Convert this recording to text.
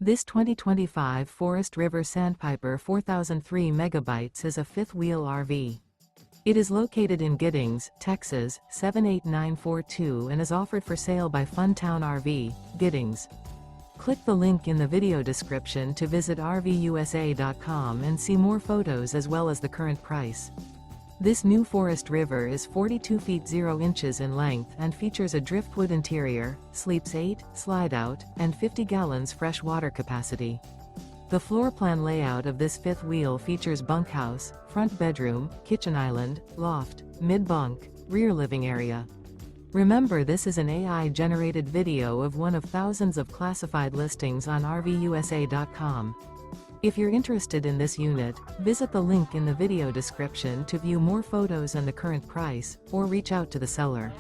This 2025 Forest River Sandpiper 4003 megabytes is a fifth-wheel RV. It is located in Giddings, Texas, 78942 and is offered for sale by Funtown RV, Giddings. Click the link in the video description to visit RVUSA.com and see more photos as well as the current price. This new Forest River is 42 feet 0 inches in length and features a driftwood interior, sleeps 8, slide-out, and 50 gallons fresh water capacity. The floor plan layout of this fifth wheel features bunkhouse, front bedroom, kitchen island, loft, mid-bunk, rear living area. Remember, this is an AI-generated video of one of thousands of classified listings on RVUSA.com. If you're interested in this unit, visit the link in the video description to view more photos and the current price, or reach out to the seller.